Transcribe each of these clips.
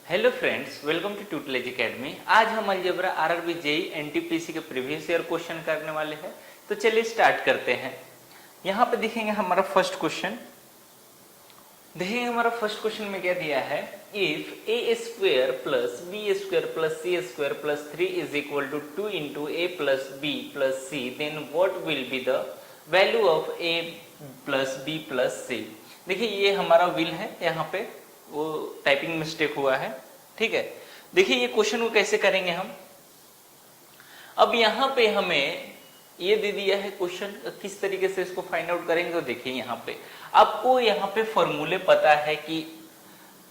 Hello friends, welcome to tutelage academy. आज हम algebra RRB JE NTPC के previous year question करने वाले हैं। तो चलिए स्टार्ट करते हैं। यहाँ पे देखेंगे हमारा फर्स्ट क्वेश्चन। देखेंगे हमारा फर्स्ट क्वेश्चन में क्या दिया है, if a square plus b square plus c square plus 3 is equal to 2 into a plus B plus c, then what will be the value of a plus B plus c. देखिए ये हमारा will है, यहाँ पे वो typing mistake हुआ है, ठीक है। देखिए ये क्वेश्चन को कैसे करेंगे हम। अब यहाँ पे हमें ये दे दिया है क्वेश्चन, किस तरीके से इसको फाइंड आउट करेंगे। तो देखिए यहाँ पे आपको यहाँ पे फॉर्मूले पता है कि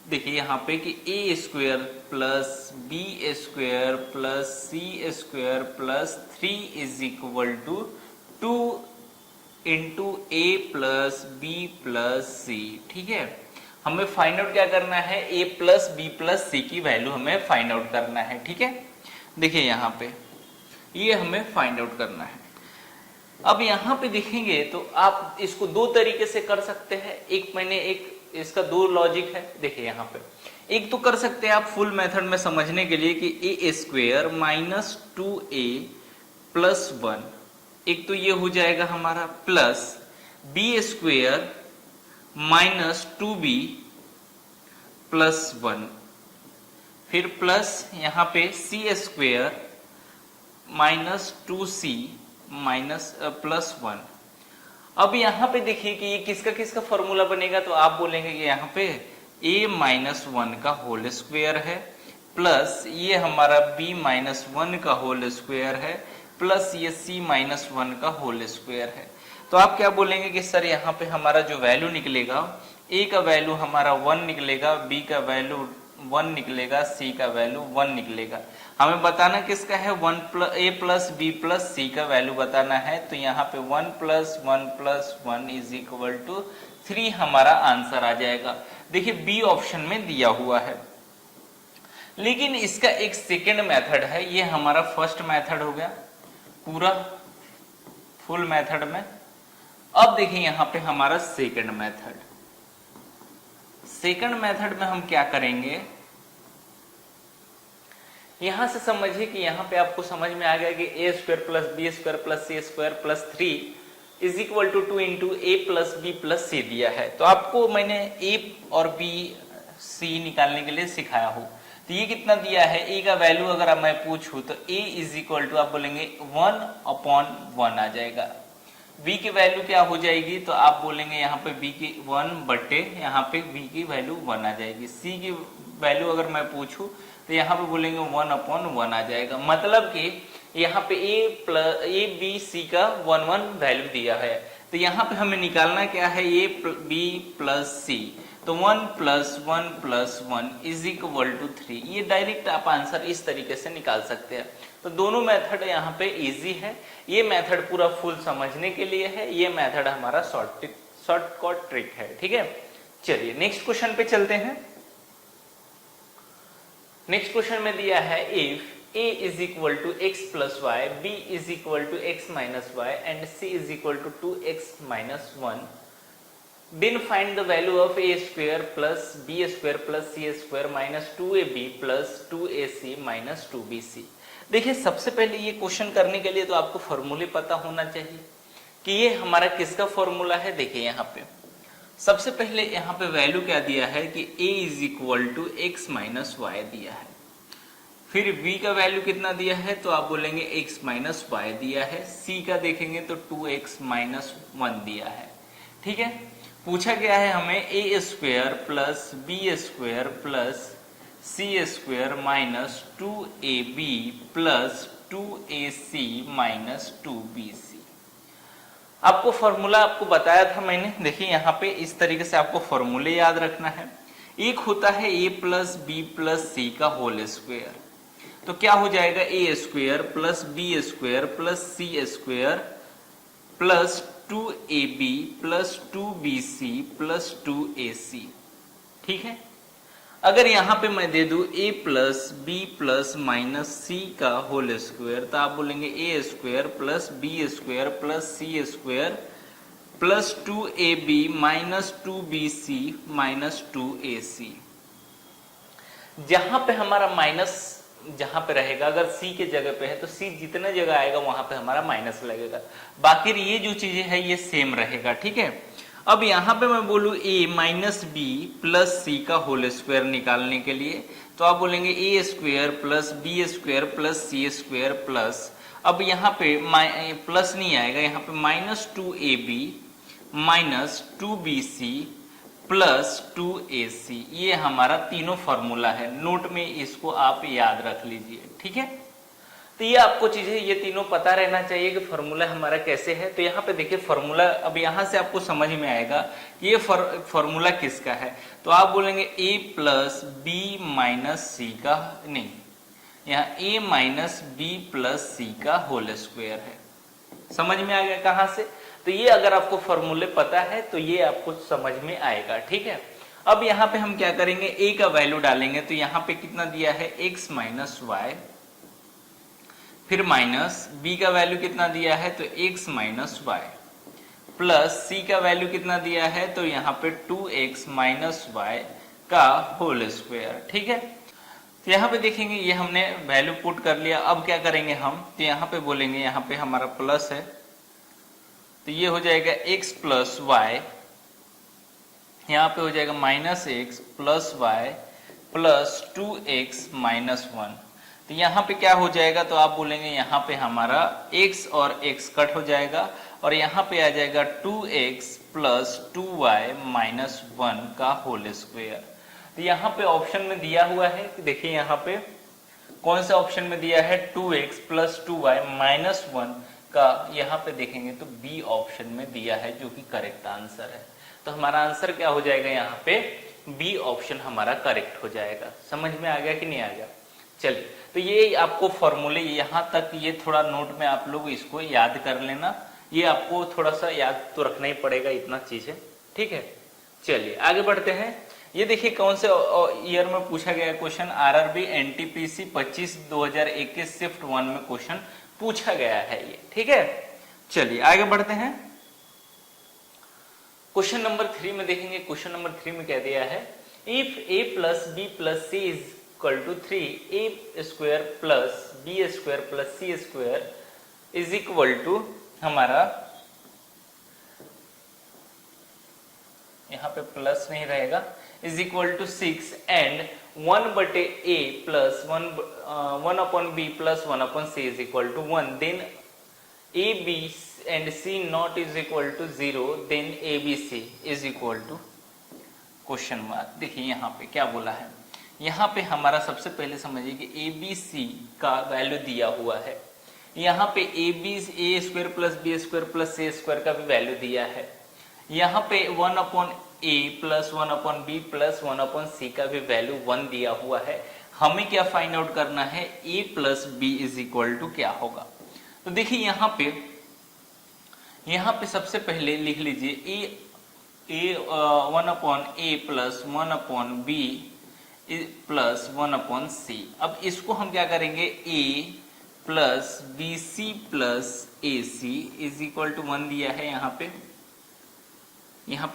देखिए यहाँ पे कि a square plus b square plus c square plus 3 is equal to 2 into a plus B plus c, ठीक है। हमें फाइंड आउट क्या करना है, a plus B plus c की वैल्यू हमें फाइंड आउट करना है, ठीक है। देखिए यहाँ पे ये हमें फाइंड आउट करना है। अब यहाँ पे देखेंगे तो आप इसको दो तरीके से कर सकते हैं। एक इसका दो लॉजिक है। देखिए यहाँ पे एक तो कर सकते हैं आप फुल मेथड में समझने के लिए कि ए स्क्वेयर माइनस 2a प्लस 1, एक तो ये हो जाएगा हमारा, plus b square minus 2b plus 1, फिर प्लस यहाँ पे c square minus 2c minus plus 1। अब यहाँ पे देखिए कि ये किसका किसका फॉर्मूला बनेगा। तो आप बोलेंगे कि यहाँ पे a माइनस 1 का होल स्क्वायर है, प्लस ये हमारा b माइनस 1 का होल स्क्वायर है, प्लस ये c माइनस 1 का होल स्क्वायर है। तो आप क्या बोलेंगे कि सर यहाँ पे हमारा जो वैल्यू निकलेगा, a का वैल्यू हमारा 1 निकलेगा, b का वैल्यू 1 निकलेगा, c का वैल्यू 1 निकलेगा। हमें बताना किसका है, a प्लस बी प्लस सी का वैल्यू बताना है। तो यहाँ पे 1 plus 1 plus 1 is equal to 3 हमारा आंसर आ जाएगा। देखिए बी ऑप्शन में दिया हुआ है, लेकिन इसका एक सेकेंड मेथड है। ये हमारा फर्स्ट मेथड हो गया पूरा फुल मेथड में। अब देखिए यहाँ पे हमारा सेकंड मेथड। सेकंड मेथड में हम क्या करेंगे, यहां से समझिए कि यहाँ पे आपको समझ में आ गया कि a square plus b square plus c square plus 3 is equal to 2 into a plus B plus c दिया है। तो आपको मैंने ए और बी सी निकालने के लिए सिखाया हो। तो ये कितना दिया है, ए का वैल्यू अगर मैं पूछूं तो ए इज इक्वल टू आप बोलेंगे 1/1 आ जाएगा। b की वैल्यू क्या हो जाएगी, तो आप बोलेंगे यहाँ पे b की 1 बटे यहाँ पे b की वैल्यू 1 आ जाएगी। c की वैल्यू अगर मैं पूछूं तो यहाँ पे बोलेंगे 1/1 आ जाएगा। मतलब कि यहाँ पे a b c का 1 वैल्यू दिया है। तो यहाँ पे हमें निकालना क्या है, a b प्लस c। तो 1 plus 1 plus 1 is equal to 3। ये डायरेक्ट आप आंसर इस तरीके से निकाल सकते हैं। तो दोनों मेथड यहाँ पे इजी है। ये मेथड पूरा फुल समझने के लिए है, ये मेथड हमारा शॉर्टकट ट्रिक है, ठीक है। चलिए नेक्स्ट क्वेश्चन पे चलते हैं। नेक्स्ट क्वेश्चन में दिया है, if a is equal to X plus Y, b is equal to X minus Y and c is equal to 2x minus 1, then find the value of a square plus b square plus c square minus 2ab plus 2ac minus 2bc। देखिए सबसे पहले ये question करने के लिए तो आपको फॉर्मूले पता होना चाहिए कि ये हमारा किसका फॉर्मूला है। देखिए यहाँ पे सबसे पहले यहाँ पे वैल्यू क्या दिया है कि a is equal to X minus Y दिया है। फिर b का वैल्यू कितना दिया है, तो आप बोलेंगे x माइनस वाई दिया है। c का देखेंगे तो 2x माइनस 1 दिया है, ठीक है। पूछा गया है हमें a square plus b square plus c square minus 2ab plus 2ac minus 2bc। आपको फॉर्मूला आपको बताया था मैंने। देखिए यहाँ पे इस तरीके से आपको फॉर्मूले याद रखना है। एक होता है a प्लस बी प्लस सी का होल स्क्वायर, तो क्या हो जाएगा, a square plus b square plus c square plus 2ab plus 2bc plus 2ac, ठीक है। अगर यहाँ पे मैं दे दूं a plus B plus minus c का होल स्क्वायर, तो आप बोलेंगे a square plus b square plus c square plus 2ab minus 2bc minus 2ac। जहां पे हमारा माइनस जहां पे रहेगा, अगर सी के जगह पे है तो सी जितने जगह आएगा वहां पे हमारा माइनस लगेगा, बाकी ये जो चीजें है ये सेम रहेगा। ठीक है, अब यहां पे मैं बोलूं ए माइनस बी प्लस सी का होल स्क्वायर निकालने के लिए, तो आप बोलेंगे a square plus b square plus c square plus, अब यहाँ पे प्लस नहीं आएगा, यहाँ पे minus 2ab minus 2bc plus 2ac, ये हमारा तीनों फॉर्मूला है। नोट में इसको आप याद रख लीजिए। ठीक है, तो ये आपको चीजें ये तीनों पता रहना चाहिए कि फॉर्मूला हमारा कैसे है। तो यहाँ पे देखिए फॉर्मूला, अब यहाँ से आपको समझ में आएगा कि ये फॉर्मूला किसका है। तो आप बोलेंगे a plus B minus c का, नहीं, यहाँ a माइनस बी प्लस सी का होल स्क्वायर है। समझ में आ गया कहाँ से? तो ये अगर आपको फॉर्मूले पता है तो ये आपको समझ में आएगा। ठीक है, अब यहाँ पे हम क्या करेंगे, a का वैल्यू डालेंगे, तो यहाँ पे कितना दिया है x माइनस वाई, फिर माइनस b का वैल्यू कितना दिया है तो x minus y, plus c का वैल्यू कितना दिया है तो यहाँ पे 2x माइनस वाई का होल स्क्वायर। ठीक है, तो यहाँ पे देखेंगे ये हमने वैल्यू पुट कर लिया। अब क्या करेंगे हम, तो यहाँ पे बोलेंगे, यहाँ पे हमारा प्लस है तो ये हो जाएगा x प्लस वाई, यहाँ पे हो जाएगा minus x plus y plus 2x minus 1। तो यहाँ पे क्या हो जाएगा, तो आप बोलेंगे यहाँ पे हमारा x और x कट हो जाएगा और यहाँ पे आ जाएगा 2x प्लस 2y माइनस 1 का होल स्क्वायर। तो यहाँ पे ऑप्शन में दिया हुआ है कि देखिए यहाँ पे कौन सा ऑप्शन में दिया है 2x प्लस 2y माइनस 1 का, यहाँ पे देखेंगे तो बी ऑप्शन में दिया है जो कि करेक्ट आंसर है। तो हमारा आंसर क्या हो जाएगा, यहाँ पे बी ऑप्शन हमारा करेक्ट हो जाएगा। समझ में आ गया कि नहीं आ गया? चलिए, तो ये आपको फॉर्मूले यहाँ तक, ये थोड़ा नोट में आप लोग इसको याद कर लेना, ये आपको थोड़ा सा याद तो रखना ही पड़ेगा, इतना चीज है। ठीक है, चलिए आगे बढ़ते हैं। ये देखिए कौन से ईयर में पूछा गया क्वेश्चन, आरआरबी एनटीपीसी 25/2021 शिफ्ट 1 में क्वेश्चन पूछा गया है ये। ठीक है, चलिए आगे बढ़ते हैं। क्वेश्चन नंबर 3 में देखेंगे, क्वेश्चन नंबर 3 में क्या दिया है, if a plus B plus c is equal to 3a square plus b square plus c square is equal to, हमारा यहाँ पे प्लस नहीं रहेगा, is equal to 6 and 1/a प्लस 1 upon b plus 1 upon c is equal to 1, then a b and c not is equal to 0, then a b c is equal to question mark. देखिए यहाँ पे क्या बोला है, यहाँ पे हमारा सबसे पहले समझिए कि ए बी सी का वैल्यू दिया हुआ है, यहाँ पे a square plus b square plus c square का भी वैल्यू दिया है, यहाँ पे 1 upon a plus 1 upon b plus 1 upon c का भी वैल्यू 1 दिया हुआ है। हमें क्या फाइंड आउट करना है, a plus b is equal to क्या होगा। तो देखिए यहाँ पे सबसे पहले लिख लीजिए a 1 upon a plus 1 upon b plus 1 upon c. अब इसको हम क्या करेंगे, a plus b c plus a c is equal to 1 दिया है, यहाँ पे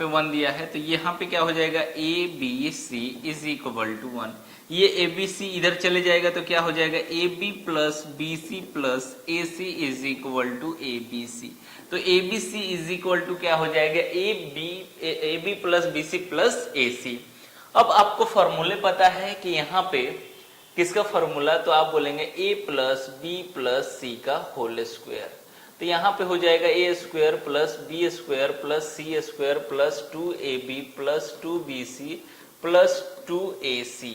1 दिया है, तो यहाँ पे क्या हो जाएगा, a b c is equal to 1। ये ए बी सी इधर चले जाएगा तो क्या हो जाएगा, a b plus b c plus a c is equal to a b c. तो a b c is equal to क्या हो जाएगा, a b plus b c plus a c. अब आपको फॉर्मूले पता है कि यहाँ पे किसका फॉर्मूला, तो आप बोलेंगे ए प्लस बी प्लस सी का होल स्क्वायर। तो यहाँ पे हो जाएगा a square plus b square plus c square plus 2ab plus 2bc plus 2ac।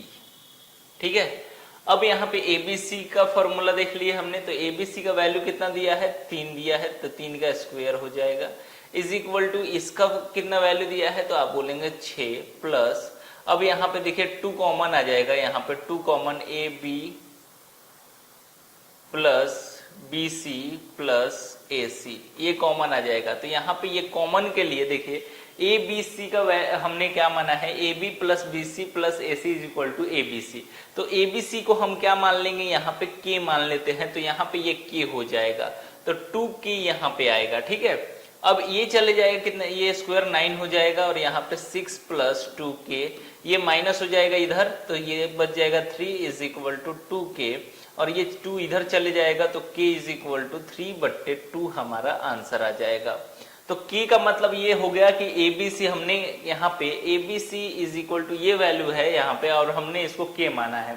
ठीक है, अब यहाँ पे एबीसी का फॉर्मूला देख लिया हमने, तो एबीसी का वैल्यू कितना दिया है, 3 दिया है, तो 3 का स्क्वायर हो जाएगा इज इक्वल टू इसका कितना वैल्यू दिया है, तो आप बोलेंगे 6 प्लस, अब यहाँ पे देखिए 2 कॉमन आ जाएगा, यहाँ पे 2 common a b plus b c plus a c, ये कॉमन आ जाएगा। तो यहाँ पे ये कॉमन के लिए देखिए ए बी सी का हमने क्या माना है, a b plus b c plus a c is equal to a b c. तो ए बी सी को हम क्या मान लेंगे, यहाँ पे के मान लेते हैं, तो यहाँ पे ये के हो जाएगा, तो 2 के यहाँ पे आएगा। ठीक है, अब ये चले जाएगा कितना, ये स्क्वायर 9 हो जाएगा और यहाँ पे 6 प्लस 2 के ये माइनस हो जाएगा इधर, तो ये बच जाएगा 3 इज इक्वल टू 2k, और ये 2 इधर चले जाएगा तो k इज इक्वल टू 3/2 हमारा आंसर आ जाएगा। तो k का मतलब ये हो गया कि ABC हमने यहाँ पे ABC इज इक्वल टू ये वैल्यू है यहाँ पे, और हमने इसको k माना है,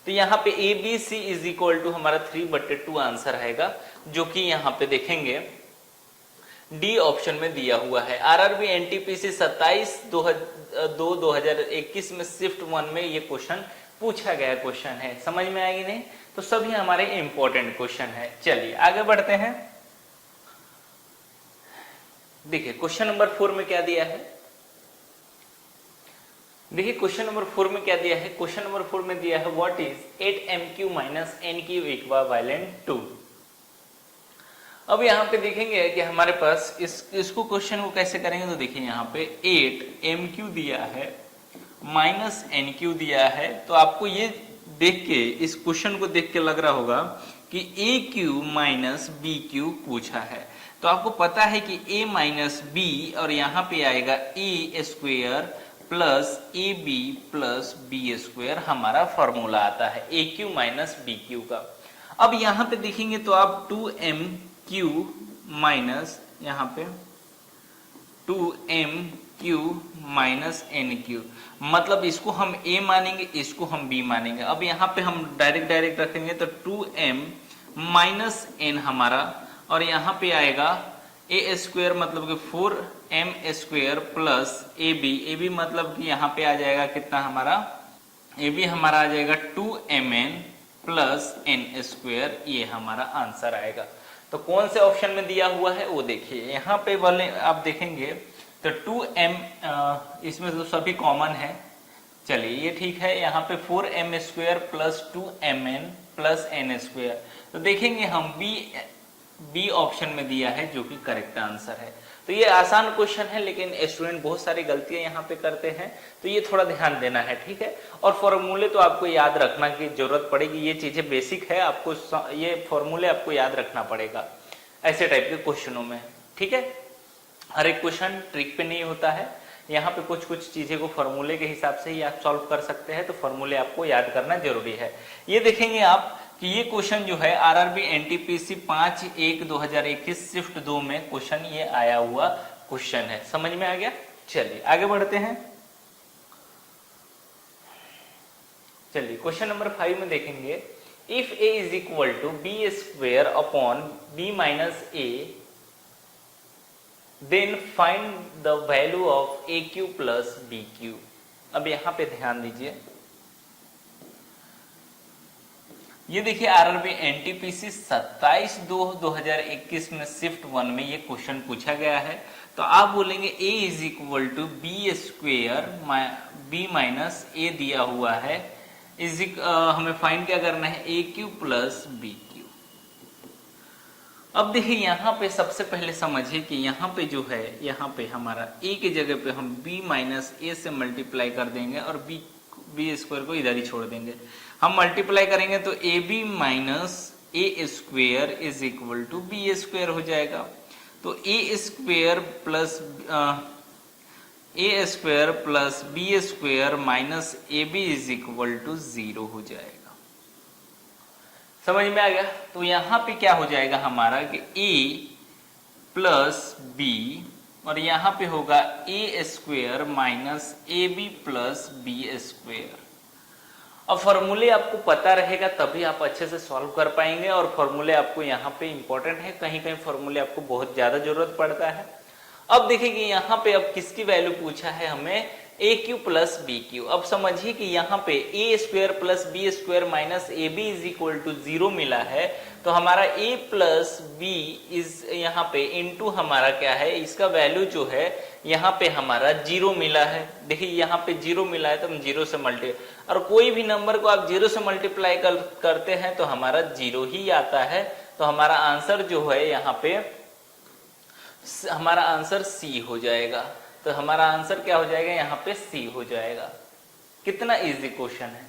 तो यहाँ पे ABC इज इक्वल टू हमारा 3/2 आंसर आएगा, जो कि यहाँ पे देखेंगे डी ऑप्शन में दिया हुआ है। आरआरबी एनटीपीसी 27/2/2021 में शिफ्ट 1 में ये क्वेश्चन पूछा गया क्वेश्चन है। समझ में आएगी नहीं? तो सभी हमारे इंपॉर्टेंट क्वेश्चन है। चलिए आगे बढ़ते हैं। देखिए क्वेश्चन नंबर 4 में क्या दिया है। देखिए क्वेश्चन नंबर 4 में क्या दिया है। क्वेश्चन नंबर 4 में दिया है what is 8m³ - n³ equivalent to. अब यहाँ पे देखेंगे कि हमारे पास इसको क्वेश्चन को कैसे करेंगे। तो देखिए यहाँ पे 8m³ दिया है -n³ दिया है, तो आपको ये देख के, इस क्वेश्चन को देख के लग रहा होगा कि a³ - b³ पूछा है। तो आपको पता है कि a - b और यहाँ पे आएगा a² plus ab plus b² हमारा फॉर्मूला आता है a³ - b³ का। अब यहाँ पे देखेंगे तो आप 2m³ माइनस यहाँ पे 2m³ - n³, मतलब इसको हम a मानेंगे, इसको हम b मानेंगे। अब यहाँ पे हम डायरेक्ट रखेंगे तो 2m - n हमारा, और यहाँ पे आएगा a² मतलब कि 4m² प्लस ab मतलब कि यहाँ पे आ जाएगा कितना हमारा, ab हमारा आ जाएगा 2mn प्लस n², ये हमारा आंसर आएगा। तो कौन से ऑप्शन में दिया हुआ है वो देखिए। यहाँ पे वाले आप देखेंगे तो 2m, इसमें तो सभी कॉमन है, चलिए ये ठीक है। यहाँ पे 4m² plus 2mn plus n², तो देखेंगे हम बी ऑप्शन में दिया है जो कि करेक्ट आंसर है। तो ये आसान क्वेश्चन है, लेकिन स्टूडेंट बहुत सारी गलतियां यहाँ पे करते हैं, तो ये थोड़ा ध्यान देना है, ठीक है। और फॉर्मूले तो आपको याद रखना की जरूरत पड़ेगी, ये चीजें बेसिक है, आपको ये फॉर्मूले आपको याद रखना पड़ेगा ऐसे टाइप के क्वेश्चनों में, ठीक है। हर एक क्वेश्चन ट्रिक पे नहीं होता है, यहाँ पे कुछ चीजें को फॉर्मूले के हिसाब से ही आप सॉल्व कर सकते हैं, तो फॉर्मूले आपको याद करना जरूरी है। ये देखेंगे आप कि ये क्वेश्चन जो है आरआरबी एनटीपीसी 5/1/2021 शिफ्ट 2 में क्वेश्चन ये आया हुआ क्वेश्चन है। समझ में आ गया? चलिए आगे बढ़ते हैं। चलिए क्वेश्चन नंबर 5 में देखेंगे if a is equal to b² upon b minus a then find the value of a³ plus b³। अब यहां पे ध्यान दीजिए, ये देखिए आरआरबी एनटीपीसी 27/2/2021 में शिफ्ट 1 में ये क्वेश्चन पूछा गया है। तो आप बोलेंगे a is equal to b² b minus a दिया हुआ है, हमें फाइंड क्या करना है a³ प्लस b³। अब देखिए यहाँ पे सबसे पहले समझिए कि यहाँ पे जो है, यहाँ पे हमारा a की जगह पे हम b माइनस a से मल्टीप्लाई कर देंगे और b² को इधर ही छोड़ देंगे। हम मल्टीप्लाई करेंगे तो ab minus a² is equal to b² हो जाएगा। तो a² plus b² minus ab is equal to 0 हो जाएगा। समझ में आ गया? तो यहाँ पे क्या हो जाएगा हमारा कि a प्लस b, और यहाँ पे होगा a² minus ab plus b²। अब फॉर्मूले आपको पता रहेगा तभी आप अच्छे से सॉल्व कर पाएंगे, और फॉर्मूले आपको यहाँ पे इंपॉर्टेंट है, कहीं कहीं फॉर्मूले आपको बहुत ज्यादा जरूरत पड़ता है। अब देखिए यहाँ पे अब किसकी वैल्यू पूछा है हमें, a³ प्लस b³। अब समझिए कि यहाँ पे a² plus b² minus ab is equal to 0 मिला है, तो हमारा a प्लस b इज यहाँ पे इनटू हमारा क्या है, इसका वैल्यू जो है यहाँ पे हमारा 0 मिला है। देखिए यहाँ पे 0 मिला है तो हम 0 से मल्टीप्लाई, और कोई भी नंबर को आप 0 से मल्टीप्लाई करते हैं तो हमारा 0 ही आता है। तो हमारा आंसर जो है यहाँ पे, हमारा आंसर सी हो जाएगा। तो हमारा आंसर क्या हो जाएगा यहाँ पे, सी हो जाएगा। कितना इजी क्वेश्चन है,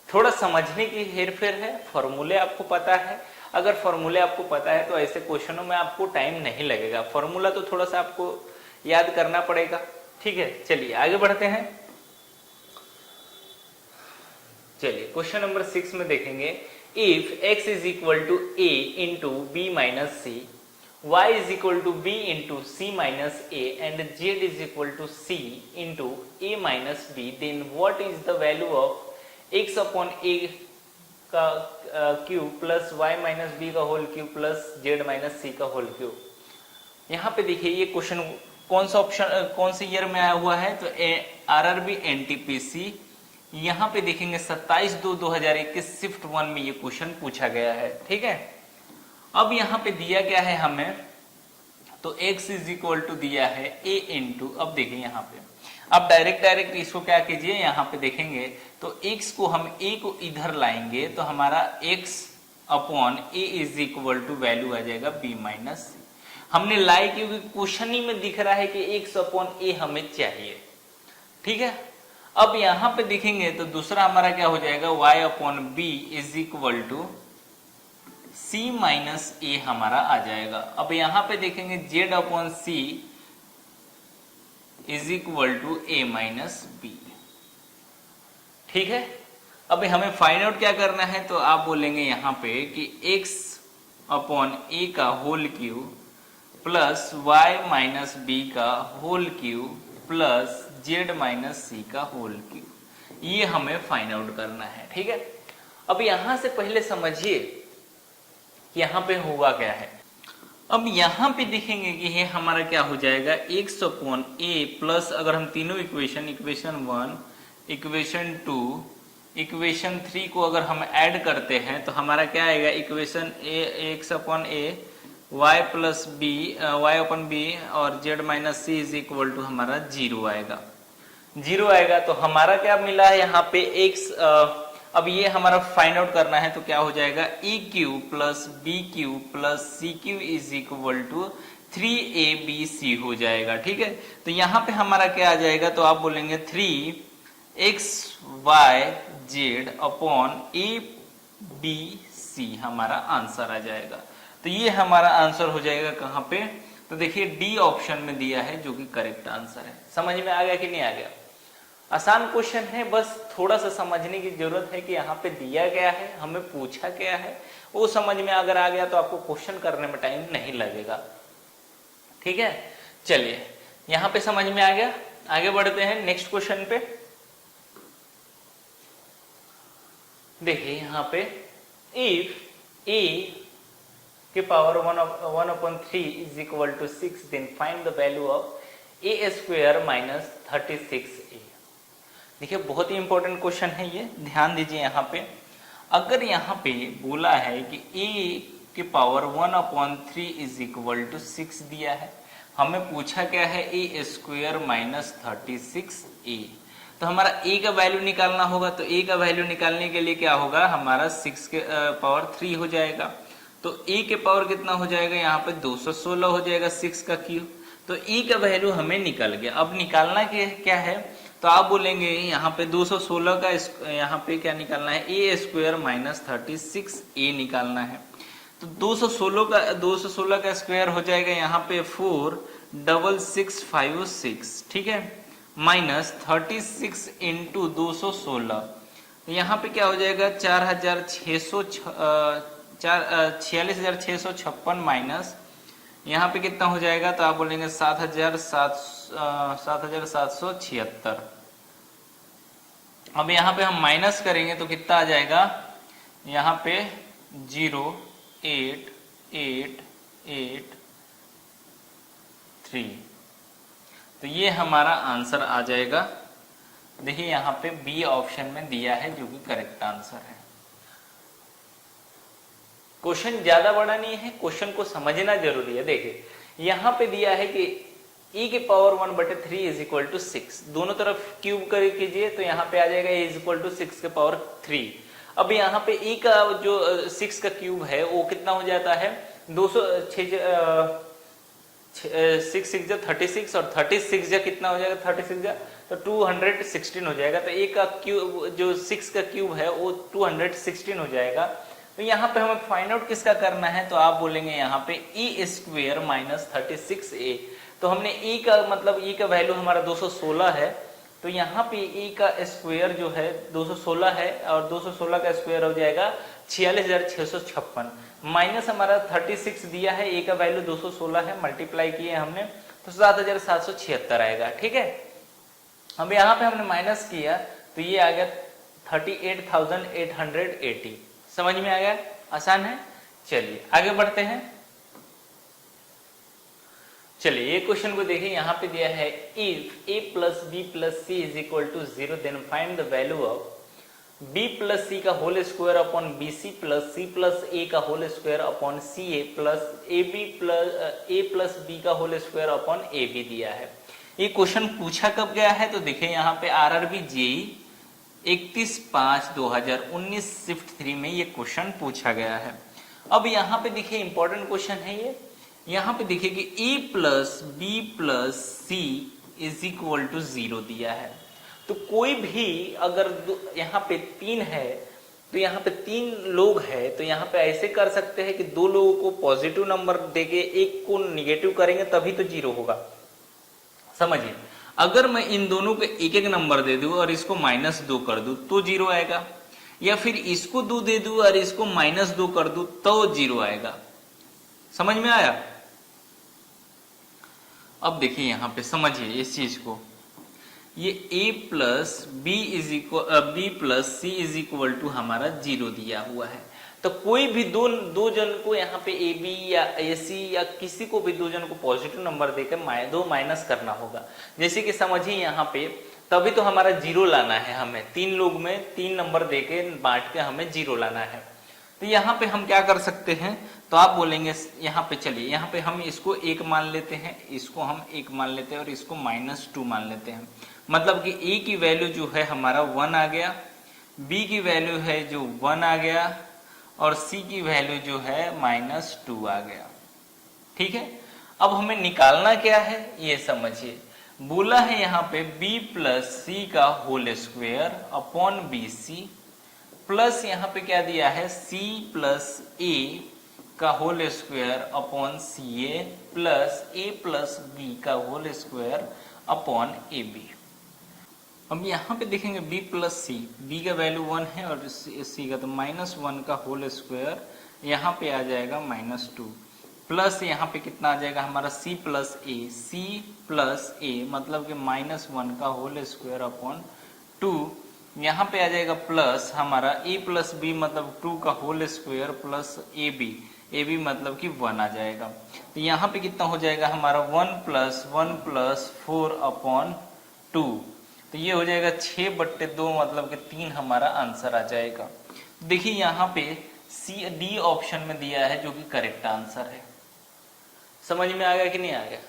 थोड़ा समझने की हेरफेर है, फॉर्मूले आपको पता है। अगर फॉर्मूले आपको पता है तो ऐसे क्वेश्चनों में आपको टाइम नहीं लगेगा, फॉर्मूला तो थोड़ा सा आपको याद करना पड़ेगा, ठीक है। चलिए आगे बढ़ते हैं। चलिए क्वेश्चन नंबर 6 में देखेंगे, if x is equal to a into b minus c, y is equal to b into c minus a and z is equal to c into a minus b, then what is the value of x upon a का cube plus y minus b का whole cube plus z minus c का whole cube. यहाँ पे देखिए ये question कौन सा option कौन से ईयर में आया हुआ है, तो आरआरबी एनटीपीसी, यहाँ पे देखेंगे 27/2/2021 शिफ्ट 1 में ये क्वेश्चन पूछा गया है। ठीक है, अब यहाँ पे दिया गया है हमें, तो x इज इक्वल टू दिया है a इंटू, अब देखिए यहाँ पे अब डायरेक्ट इसको क्या कीजिए, यहाँ पे देखेंगे तो x को हम a को इधर लाएंगे तो हमारा x upon a is equal to value आ जाएगा b माइनस सी। हमने लाई क्योंकि क्वेश्चन ही में दिख रहा है कि x अपॉन a हमें चाहिए। ठीक है, अब यहां पे देखेंगे तो दूसरा हमारा क्या हो जाएगा, y upon b is equal to c minus a हमारा आ जाएगा। अब यहां पे देखेंगे z upon c is equal to a minus b. ठीक है, अब हमें फाइंड आउट क्या करना है, तो आप बोलेंगे यहां पे कि x अपॉन ए का whole cube plus y minus b का whole cube plus z minus c का होल क्यूब, ये हमें फाइंड आउट करना है। ठीक है, अब यहां से पहले समझिए यहां पे हुआ क्या है। अब यहां पे देखेंगे कि ये हमारा क्या हो जाएगा, x अपॉन a प्लस, अगर हम तीनों इक्वेशन 1, इक्वेशन 2, इक्वेशन 3 को अगर हम ऐड करते हैं तो हमारा क्या आएगा, equation x upon a y plus b, y upon b और z minus c is equal to हमारा 0 आएगा। 0 आएगा तो हमारा क्या मिला है यहाँ पे x, अब ये हमारा फाइंड आउट करना है तो क्या हो जाएगा, e cube plus b cube plus c cube is equal to 3abc हो जाएगा। ठीक है, तो यहाँ पे हमारा क्या आ जाएगा, तो आप बोलेंगे 3xyz अपॉन abc हमारा आंसर आ जाएगा। तो ये हमारा आंसर हो जाएगा कहाँ पे, तो देखिए डी ऑप्शन में दिया है जो कि करेक्ट आंसर है। समझ में आ गया कि नहीं आ गया? आसान क्वेश्चन है, बस थोड़ा सा समझने की जरूरत है कि यहाँ पे दिया गया है, हमें पूछा गया है, वो समझ में अगर आ गया तो आपको क्वेश्चन करने में टाइम नहीं लगेगा। ठीक है, चलिए यहाँ पे समझ में आ गया, आगे बढ़ते हैं नेक्स्ट क्वेश्चन पे। देखिए यहाँ पे इफ a के power 1/3 is equal to 6, then find the value of a square minus 36a। देखिए बहुत ही इंपॉर्टेंट क्वेश्चन है ये, ध्यान दीजिए यहाँ पे। अगर यहाँ पे बोला है कि a के पावर 1/3 इज इक्वल टू 6 दिया है, हमें पूछा क्या है a स्क्वायर माइनस 36a, तो हमारा a का वैल्यू निकालना होगा। तो a का वैल्यू निकालने के लिए क्या होगा, हमारा 6 के पावर 3 हो जाएगा, तो a के पावर कितना हो जाएगा, यहाँ पे 216 हो जाएगा 6 का क्यूब। तो e का वैल्यू हमें निकल गया। अब निकालना क्या है, तो आप बोलेंगे यहाँ पे 216 का यहाँ पे क्या निकालना है, a स्क्वायर माइनस 36a निकालना है। तो 216 का स्क्वायर हो जाएगा यहाँ पे 46656, ठीक है, माइनस 36 इंटू 216, तो यहाँ पे क्या हो जाएगा 46,656 माइनस यहाँ पे कितना हो जाएगा, तो आप बोलेंगे 7,776। अब यहाँ पे हम माइनस करेंगे तो कितना आ जाएगा, यहाँ पे 08883, तो ये हमारा आंसर आ जाएगा। देखिए यहाँ पे बी ऑप्शन में दिया है जो कि करेक्ट आंसर है। क्वेश्चन ज्यादा बड़ा नहीं है, क्वेश्चन को समझना जरूरी है। देखिए यहाँ पे दिया है कि e के पावर 1/3 इज इक्वल टू 6, दोनों तरफ क्यूब कर कीजिए तो यहाँ पे आ जाएगा a इज इक्वल टू 6 के पावर 3। अब यहाँ पे e का जो 6 का क्यूब है वो कितना हो जाता है, 6 36 और 36 कितना हो जाएगा, 36 तो 216 हो जाएगा। तो a का क्यूब जो 6 का क्यूब है वो 216 हो जाएगा। तो यहाँ पे हमें फाइंड आउट किसका करना है, तो आप बोलेंगे यहाँ पे e स्क्वायर माइनस 36a। तो हमने e का मतलब e का वैल्यू हमारा 216 है, तो यहाँ पे ए का स्क्वायर जो है 216 है और 216 का स्क्वायर हो जाएगा 46,656 माइनस हमारा 36 दिया है, ए का वैल्यू 216 है, मल्टीप्लाई किए हमने तो 7,776 आएगा। ठीक है, अब यहाँ पे हमने माइनस किया तो ये आ गया 38,880। समझ में आ गया, आसान है। चलिए आगे बढ़ते हैं। चलिए ये क्वेश्चन को देखिए, यहाँ पे दिया है if a plus B plus c is equal to 0 then find the value of b plus सी का whole square upon b c plus c plus a का whole square upon c a plus a plus b का whole square upon a b दिया है। ये question पूछा कब गया है तो देखिए यहाँ पे आरआरबी जेई 31/5/2019 शिफ्ट 3 में ये क्वेश्चन पूछा गया है। अब यहाँ पे देखिए इंपॉर्टेंट क्वेश्चन है ये। यहाँ पे देखिए कि a plus B plus c is equal to 0 दिया है। तो कोई भी अगर यहाँ पे 3 है तो यहाँ पे 3 लोग है तो यहाँ पे ऐसे कर सकते हैं कि 2 लोगों को पॉजिटिव नंबर देके एक को निगेटिव करेंगे तभी तो 0 होगा। समझिए, अगर मैं इन दोनों को एक एक नंबर दे दूं और इसको -2 कर दूं तो 0 आएगा, या फिर इसको 2 दे दूं और इसको -2 कर दूं तो 0 आएगा। समझ में आया? अब देखिए यहाँ पे समझिए इस चीज को, ये a plus B plus c is equal to हमारा 0 दिया हुआ है। तो कोई भी दो जन को यहाँ पे ए बी या ए सी या किसी को भी 2 जन को पॉजिटिव नंबर देकर 2 माइनस करना होगा। जैसे कि समझिए यहाँ पे तभी तो हमारा 0 लाना है, हमें 3 लोग में 3 नंबर देके बांट के हमें 0 लाना है। तो यहाँ पे हम क्या कर सकते हैं, तो आप बोलेंगे यहाँ पे चलिए यहाँ पे हम इसको 1 मान लेते हैं, इसको हम 1 मान लेते हैं और इसको -2 मान लेते हैं। मतलब कि a की वैल्यू जो है हमारा 1 आ गया, b की वैल्यू है जो 1 आ गया और c की वैल्यू जो है -2 आ गया। ठीक है, अब हमें निकालना क्या है ये समझिए। बोला है यहाँ पे b प्लस सी का whole square upon b c plus यहाँ पे क्या दिया है c प्लस a का whole square upon c a plus a plus b का whole square upon a b. अब यहाँ पे देखेंगे b प्लस सी, b का वैल्यू 1 है और c का तो -1 का होल स्क्वायर यहाँ पे आ जाएगा -2 प्लस यहाँ पे कितना आ जाएगा हमारा c प्लस a मतलब कि -1 का होल स्क्वायर अपॉन 2। यहाँ पे आ जाएगा प्लस हमारा a प्लस बी मतलब 2 का whole square plus a b मतलब कि 1 आ जाएगा। तो यहाँ पे कितना हो जाएगा हमारा 1 प्लस 4 अपॉन 2, तो ये हो जाएगा 6/2 मतलब कि 3 हमारा आंसर आ जाएगा। देखिए यहाँ पे सी डी ऑप्शन में दिया है जो कि करेक्ट आंसर है। समझ में आ गया कि नहीं आ गया?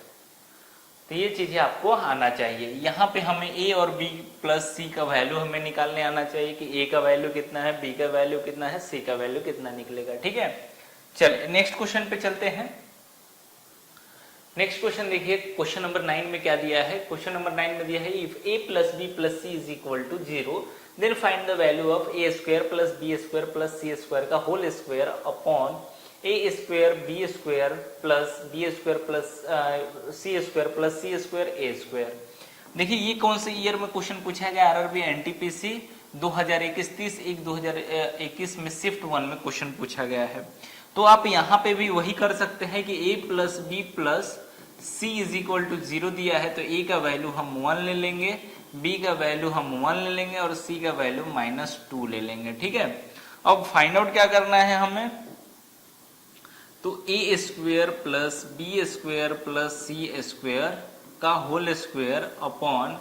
तो ये चीजें आपको आना चाहिए। यहाँ पे हमें a और b प्लस c का वैल्यू हमें निकालने आना चाहिए कि a का वैल्यू कितना है, b का वैल्यू कितना है, c का वैल्यू कितना निकलेगा। ठीक है, चलिए नेक्स्ट क्वेश्चन पे चलते हैं। नेक्स्ट क्वेश्चन देखिए, क्वेश्चन नंबर 9 में क्या दिया है। क्वेश्चन नंबर 9 में दिया है if a plus B plus c is equal to 0 then find the value of a square plus b square plus c square का whole square upon a square b square plus b square plus c square plus c square a square. देखिए ये कौन से year में question पूछा गया, RRB NTPC 2021 में shift 1 में क्वेश्चन पूछा गया है। तो आप यहाँ पे भी वही कर सकते हैं कि a plus B plus c is equal to 0 दिया है तो a का वैल्यू हम 1 ले लेंगे, b का वैल्यू हम 1 ले लेंगे और c का वैल्यू -2 ले लेंगे। ठीक है, अब फाइंड आउट क्या करना है हमें, तो a square plus b square plus c square का whole square upon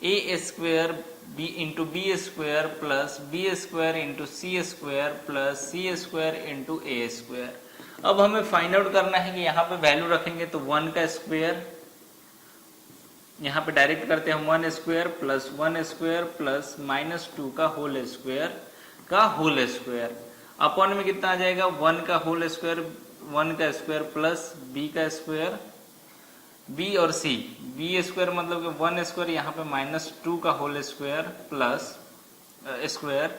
a square b into b square plus b square into c square plus c square into a square. अब हमें find out करना है कि यहाँ पे value रखेंगे तो 1 का स्क्वायर, यहाँ पे डायरेक्ट करते हैं 1 स्क्वायर प्लस 1 स्क्वायर प्लस -2 का होल स्क्वायर अपॉन में कितना आ जाएगा 1 का होल स्क्वायर, 1 का स्क्वायर प्लस b का स्क्वायर, b और c, b स्क्वायर मतलब कि 1 स्क्वायर यहाँ पे -2 का whole square plus square,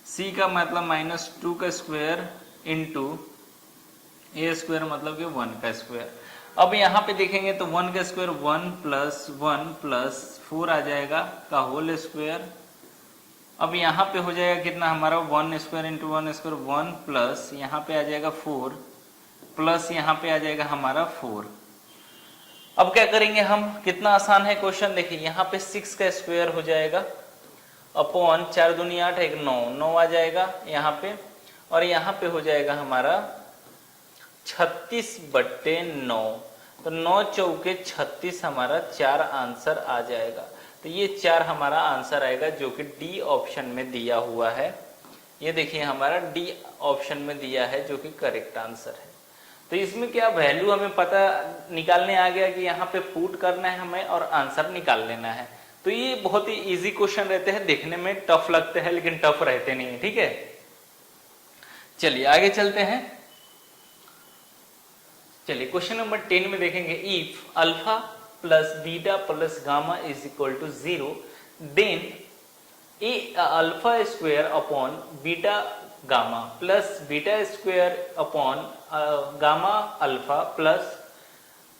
c का मतलब -2 का स्क्वायर इंटू ए स्क्वायर मतलब कि 1 का स्क्वायर। अब यहाँ पे देखेंगे तो 1 का स्क्वायर 1 प्लस 1 प्लस 4 आ जाएगा का होल स्क्वायर। अब यहाँ पे हो जाएगा कितना हमारा 1 स्क्वायर इंटू 1 स्क्वायर 1 प्लस यहाँ पे आ जाएगा 4 प्लस यहाँ पे आ जाएगा हमारा 4। अब क्या करेंगे हम, कितना आसान है क्वेश्चन, देखिए यहाँ पे 6 का स्क्वायर हो जाएगा अपॉन 4 दूनी 8 एक 9, 9 आ जाएगा यहाँ पे, और यहाँ पे हो जाएगा हमारा 36/9, तो 9 चौके 36 हमारा 4 आंसर आ जाएगा। तो ये 4 हमारा आंसर आएगा जो कि डी ऑप्शन में दिया हुआ है। ये देखिए हमारा डी ऑप्शन में दिया है जो कि करेक्ट आंसर है। तो इसमें क्या वैल्यू हमें पता निकालने आ गया कि यहाँ पे पुट करना है हमें और आंसर निकाल लेना है। तो ये बहुत ही इजी क्वेश्चन रहते हैं, देखने में टफ लगते हैं लेकिन टफ रहते नहीं है। ठीक है, चलिए आगे चलते हैं। चलिए क्वेश्चन नंबर 10 में देखेंगे, if alpha plus beta plus gamma is equal to 0 then a alpha square upon beta gamma plus beta square upon gamma alpha plus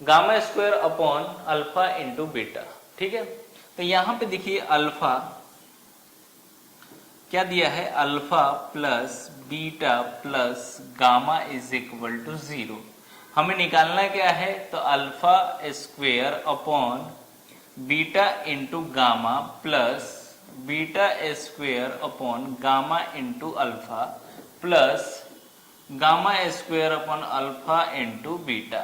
gamma square upon alpha into beta. ठीक है, तो यहां पे देखिए alpha क्या दिया है, alpha plus beta plus gamma is equal to 0। हमें निकालना क्या है, तो alpha square upon beta into gamma plus beta square upon gamma into alpha plus gamma square upon alpha into beta.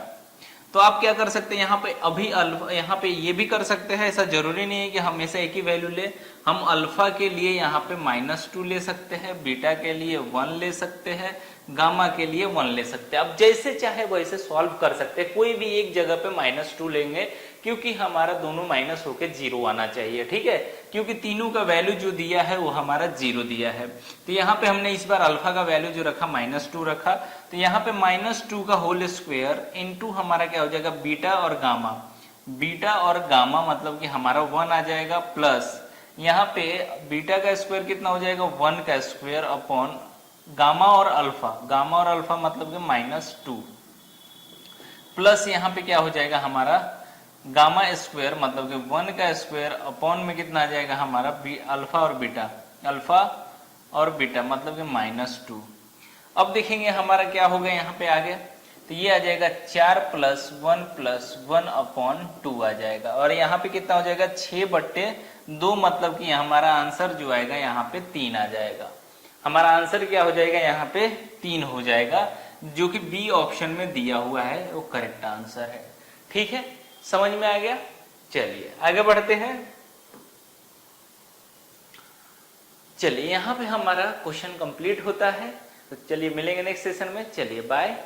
तो आप क्या कर सकते हैं, यहाँ पे अभी अल्फा, यहाँ पे ये भी कर सकते हैं, ऐसा जरूरी नहीं है कि हमेशा एक ही वैल्यू ले। हम अल्फा के लिए यहाँ पे -2 ले सकते हैं, बीटा के लिए 1 ले सकते हैं, गामा के लिए 1 ले सकते हैं। अब जैसे चाहे वैसे सॉल्व कर सकते हैं, कोई भी एक जगह पे -2 लेंगे क्योंकि हमारा दोनों माइनस होके 0 आना चाहिए। ठीक है, क्योंकि तीनों का वैल्यू जो दिया है वो हमारा 0 दिया है। तो यहाँ पे हमने इस बार अल्फा का वैल्यू जो रखा -2 रखा, तो यहाँ पे -2 का होल स्क्वायर इंटू हमारा क्या हो जाएगा बीटा और गामा, बीटा और गामा मतलब कि हमारा 1 आ जाएगा, प्लस यहाँ पे बीटा का स्क्वायर कितना हो जाएगा 1 का स्क्वायर अपॉन गामा और अल्फा, गामा और अल्फा मतलब कि -2, प्लस यहाँ पे क्या हो जाएगा हमारा गामा स्क्वायर मतलब कि 1 का स्क्वायर अपॉन में कितना आ जाएगा हमारा अल्फा और बीटा, अल्फा और बीटा मतलब कि -2। अब देखेंगे हमारा क्या होगा यहाँ पे आगे, तो ये आ जाएगा 4 + 1 अपॉन 2 आ जाएगा, और यहाँ पे कितना हो जाएगा 6/2 मतलब कि हमारा आंसर जो आएगा यहाँ पे 3 आ जाएगा। हमारा आंसर क्या हो जाएगा यहाँ पे 3 हो जाएगा, जो कि बी ऑप्शन में दिया हुआ है वो करेक्ट आंसर है। ठीक है, समझ में आ गया। चलिए आगे बढ़ते हैं। चलिए यहाँ पे हमारा क्वेश्चन कंप्लीट होता है। तो चलिए मिलेंगे नेक्स्ट सेशन में। चलिए बाय।